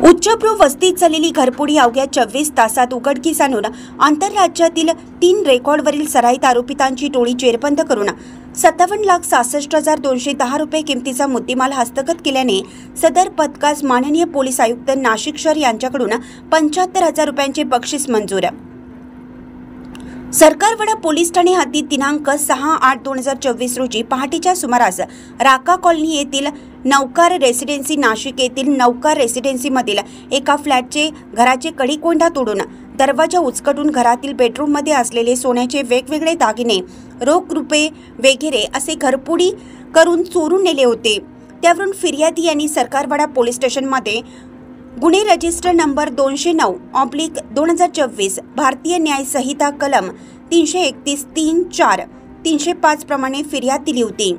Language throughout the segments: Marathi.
उच्चभ्रू वस्तीत झालेली घरफोडी अवघ्या 24 तासात उघडकीस आणून आंतरराज्यातील 3 रेकॉर्डवरील सराईत आरोपितांची टोळी जेरबंद करून 57,66,210 रुपये किमतीचा मुद्देमाल हस्तगत केल्याने सदर पथकास माननीय पोलीस आयुक्त नाशिक शहर यांच्याकडून 75,000 रुपयांचे बक्षीस मंजूर। सरकारवाडा पोलीस ठाणे हद्दीत दिनांक 6/8/2024 रोजी पहाटेच्या सुमारास राका कॉलनी येथील नौकार रेसिडेन्सी नाशिक येथील नौकार रेसिडेन्सीमधील एका फ्लॅटचे घराचे कडी-कोंडा तोडून दरवाजा उचकटून घरातील बेडरूममध्ये असलेले सोन्याचे वेगवेगळे दागिने, रोख रुपये वगैरे असे घरफोडी करून चोरून नेले होते। त्यावरून फिर्यादी यांनी सरकारवाडा पोलीस स्टेशनमध्ये गुन्हे रजिस्टर नंबर 209/2024 भारतीय न्याय संहिता कलम 331, 3, 4, 305 प्रमाणे फिर्याद दिली होती।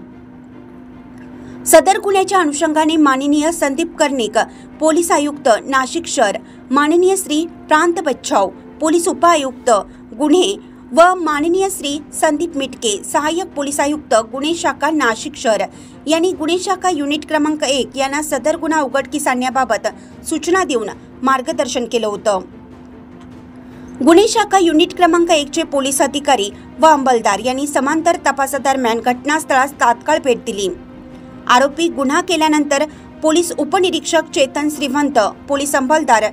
सदर गुन्ह्याच्या अनुषंगाने माननीय संदीप कर्णिक पोलीस आयुक्त नाशिक शहर, माननीय श्री प्रांत बच्छाव पोलीस उपायुक्त गुन्हे व माननीय श्री संदीप मिटके सहाय्यक पोलीस आयुक्त गुन्हे शाखा नाशिक शहर यांनी गुन्हे शाखा युनिट क्रमांक 1 यांना सदर गुन्हा उघडकीस आणण्याबाबत सूचना देऊन मार्गदर्शन केलं होतं। गुन्हे शाखा युनिट क्रमांक 1 चे पोलीस अधिकारी व अंमलदार यांनी समांतर तपासादरम्यान घटनास्थळास तात्काळ भेट दिली। आरोपी गुन्हा केल्यानंतर पोलीस उपनिरीक्षक चेतन श्रीवंत, पोलीस अंमलदार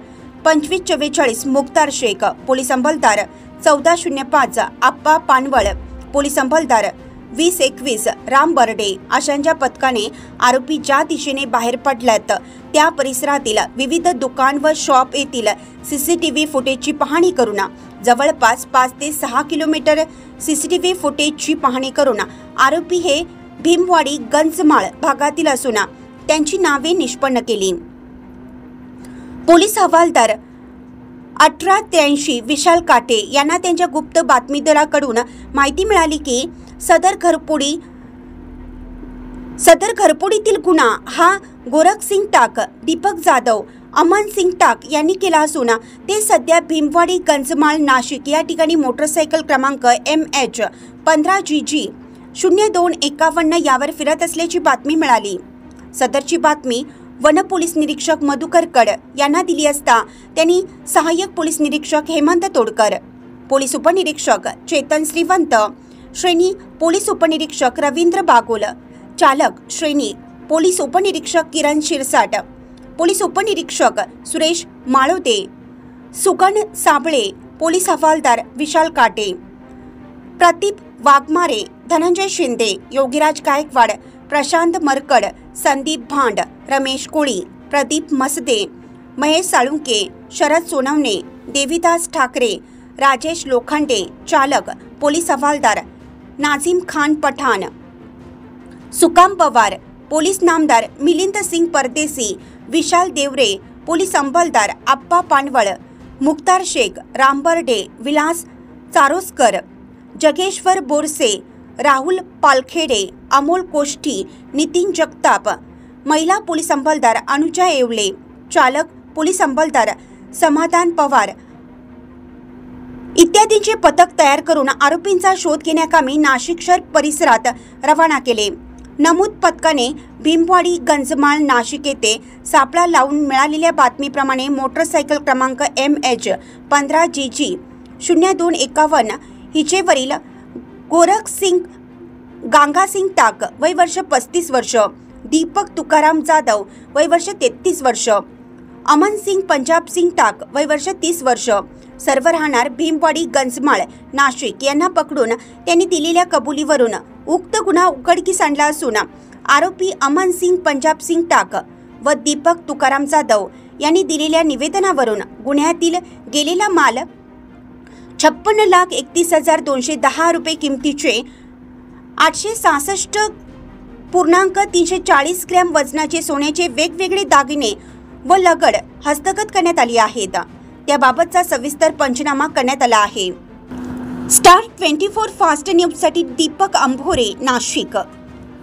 2544 मुक्तार शेख, पोलीस अंमलदार 1405 आप्पा पानवळ, पोलीस अंमलदार 2021 राम बर्डे अशांच्या पथकाने आरोपी ज्या दिशेने बाहेर पडल्यात त्या परिसरातील विविध दुकान व शॉप येथील सीसीटीव्ही फुटेजची पाहणी करून जवळपास 5 ते 6 किलोमीटर सीसीटीव्ही फुटेजची पाहणी करून आरोपी हे भीमवाडी गंजमाळ भागातील असून त्यांची नावे निष्पन्न केली। पोलीस हवालदार 1883 विशाल काटे यांना त्यांच्या गुप्त बातमीदाराकडून माहिती मिळाली की सदर घरफोडीतील गुन्हा हा गोरखसिंग टाक, दीपक जाधव, अमन सिंग टाक यांनी केला असून ते सध्या भीमवाडी गंजमाळ नाशिक या ठिकाणी मोटरसायकल क्रमांक MH15GG 0251 यावर फिरत असल्याची बातमी मिळाली। सदरची बातमी वन पोलीस निरीक्षक मधुकर कड यांना दिली असता त्यांनी सहाय्यक पोलीस निरीक्षक हेमंत तोडकर, पोलीस उपनिरीक्षक चेतन श्रीवंत, श्रेणी पोलीस उपनिरीक्षक रवींद्र बागोल, चालक श्रेणी पोलीस उपनिरीक्षक किरण शिरसाट, पोलीस उपनिरीक्षक सुरेश माळोदे, सुगण साबळे, पोलीस हवालदार विशाल काटे, प्रदीप वाघमारे, धनंजय शिंदे, योगीराज गायकवाड, प्रशांत मरकड, संदीप भांड, रमेश कोळी, प्रदीप मसदे, महेश साळुंके, शरद सोनवणे, देवीदास ठाकरे, राजेश लोखंडे, चालक पोलीस हवालदार नाझीम खान पठाण, सुकाम पवार, पोलीस नामदार मिलिंद सिंग परदेसी, विशाल देवरे, पोलीस अंमलदार आप्पा पानवळ, मुक्तार शेख, रामबर्डे, विलास चारोस्कर, जगेश्वर बोरसे, राहुल पालखेडे, अमोल कोष्टी, नितीन जगताप, महिला पोलीस अंमलदार अनुजा येवले, चालक पोलीस अंमलदार समाधान पवार इत्यादींचे पथक तयार करून आरोपींचा शोध घेण्याकामी नाशिक शहर परिसरात रवाना केले। नमूद पथकाने भीमवाडी गंजमाळ नाशिक येथे सापळा लावून मिळालेल्या बातमीप्रमाणे मोटरसायकल क्रमांक MH15GG 0251 हिचेवरील गोरखसिंग गांगासिंग टाक वय वर्ष 35 वर्ष, दीपक तुकाराम जाधव वय वर्ष 33 वर्ष, अमन सिंग पंजाब सिंग टाक वय वर्ष 30 वर्ष, सर्व राहणार भीमवाडी गंजमाळ नाशिक यांना पकडून त्यांनी दिलेल्या कबुलीवरून उक्त गुन्हा उघडकीस आणला असून आरोपी अमन सिंग पंजाब सिंग टाक व दीपक तुकाराम जाधव यांनी दिलेल्या निवेदनावरून गुन्ह्यातील गेलेला माल 56,31,210 रुपये किमतीचे 866.340 ग्रॅम वजनाचे सोन्याचे वेगवेगळे दागिने व लगड हस्तगत करण्यात आली आहेत। त्याबाबतचा सविस्तर पंचनामा करण्यात आला आहे। स्टार 24 फास्ट न्यूजसाठी दीपक अंभोरे, नाशिक।